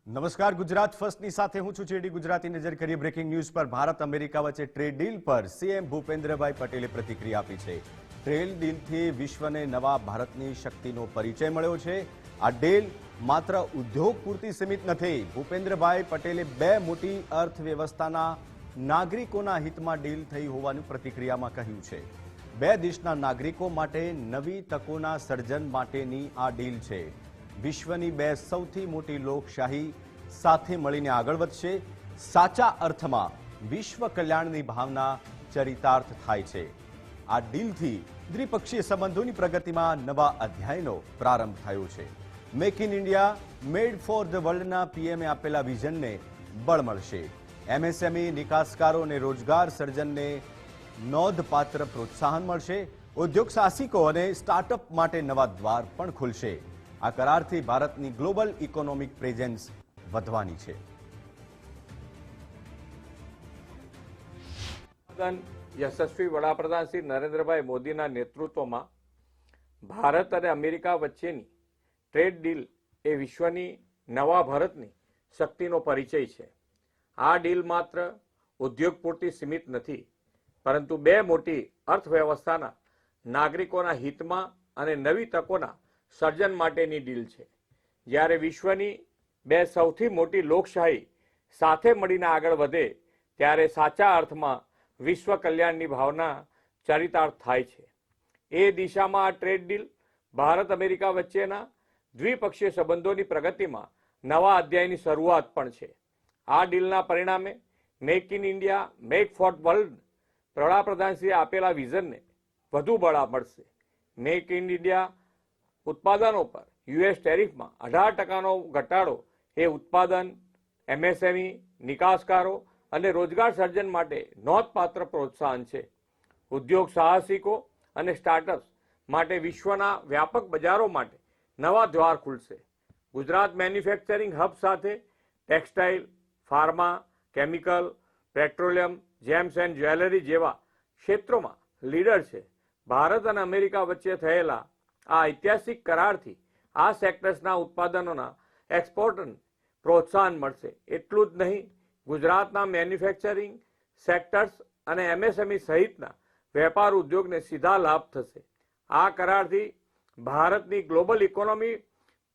નમસ્કાર, ગુજરાત ફર્સ્ટની સાથે હું છું ચેડી ગુજરાતી. નજર કરીએ બ્રેકિંગ ન્યૂઝ પર. ભારત અમેરિકા વચ્ચે ટ્રેડ ડીલ પર સીએમ ભૂપેન્દ્રભાઈ પટેલે પ્રતિક્રિયા આપી છે. ટ્રેડ ડીલથી વિશ્વને નવા ભારતની શક્તિનો પરિચય મળ્યો છે. આ ડીલ માત્ર ઉદ્યોગ પૂરતી સીમિત નથી. ભૂપેન્દ્રભાઈ પટેલે બે મોટી અર્થવ્યવસ્થાના નાગરિકોના હિતમાં ડીલ થઈ હોવાનું પ્રતિક્રિયામાં કહ્યું છે. બે દેશના નાગરિકો માટે નવી તકોના સર્જન માટેની આ ડીલ છે. વિશ્વની બે સૌથી મોટી લોકશાહી સાથે મળીને આગળ વધશે. સાચા અર્થમાં વિશ્વ કલ્યાણની ભાવના ચરિતાર્થ થાય છે. આ ડીલથી દ્વિપક્ષીય સંબંધોની પ્રગતિમાં નવા અધ્યાયનો પ્રારંભ થયો છે. Make in India, made for the વર્લ્ડના પીએમએ આપેલા વિઝનને બળ મળશે. એમએસએમઈ, નિકાસકારો અને રોજગાર સર્જનને નોંધપાત્ર પ્રોત્સાહન મળશે. ઉદ્યોગ સાહસિકો અને સ્ટાર્ટઅપ માટે નવા દ્વાર પણ ખુલશે. આ કરારથી ભારતની ગ્લોબલ ઇકોનોમિક પ્રેઝન્સ વધવાની છે. યશસ્વી વડાપ્રધાન શ્રી નરેન્દ્રભાઈ મોદીના નેતૃત્વમાં ભારત અને અમેરિકા વચ્ચેની ટ્રેડ ડીલ એ વિશ્વની નવા ભારતની શક્તિનો પરિચય છે. આ ડીલ માત્ર ઉદ્યોગ પૂરતી સીમિત નથી, પરંતુ બે મોટી અર્થવ્યવસ્થાના નાગરિકોના હિતમાં અને નવી તકોના સર્જન માટેની ડીલ છે. જ્યારે વિશ્વની બે સૌથી મોટી લોકશાહી સાથે મળીને આગળ વધે ત્યારે સાચા અર્થમાં વિશ્વ કલ્યાણની ભાવના ચરિતાર્થ થાય છે. એ દિશામાં આ ટ્રેડ ડીલ ભારત અમેરિકા વચ્ચેના દ્વિપક્ષીય સંબંધોની પ્રગતિમાં નવા અધ્યાયની શરૂઆત પણ છે. આ ડીલના પરિણામે make in India, make for world વડાપ્રધાનશ્રીએ આપેલા વિઝનને વધુ બળ મળશે. મેક ઇન ઇન્ડિયા ઉત્પાદનો પર યુએસ ટેરિફમાં 18%નો ઘટાડો એ ઉત્પાદન, એમએસએમઈ, નિકાસકારો અને રોજગાર સર્જન માટે નોંધપાત્ર પ્રોત્સાહન છે. ઉદ્યોગ સાહસિકો અને સ્ટાર્ટઅપ્સ માટે વિશ્વના વ્યાપક બજારો માટે નવા દ્વાર ખુલશે. ગુજરાત મેન્યુફેક્ચરિંગ હબ સાથે textile, pharma, chemical, petroleum, gems and jewellery જેવા ક્ષેત્રોમાં લીડર છે. ભારત અને અમેરિકા વચ્ચે થયેલા આ ઐતિહાસિક કરારથી આ સેક્ટર્સના ઉત્પાદનોના એક્સપોર્ટને પ્રોત્સાહન મળશે. એટલું જ નહીં, ગુજરાતના મેન્યુફેક્ચરિંગ સેક્ટર્સ અને એમએસએમઈ સહિતના વેપાર ઉદ્યોગને સીધા લાભ થશે. આ કરારથી ભારતની ગ્લોબલ ઇકોનોમી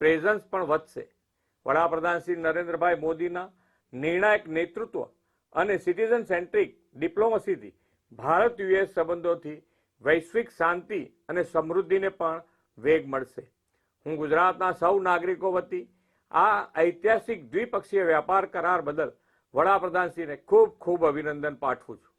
પ્રેઝન્સ પણ વધશે. વડાપ્રધાન શ્રી નરેન્દ્રભાઈ મોદીના નિર્ણાયક નેતૃત્વ અને સિટીઝન સેન્ટ્રિક ડિપ્લોમસીથી ભારત યુએસ સંબંધોથી વૈશ્વિક શાંતિ અને સમૃદ્ધિને પણ વેગ મળશે. હું ગુજરાતના સૌ નાગરિકો વતી આ ઐતિહાસિક દ્વિપક્ષીય વ્યાપાર કરાર બદલ વડાપ્રધાનશ્રીને ખૂબ ખૂબ અભિનંદન પાઠવું છું.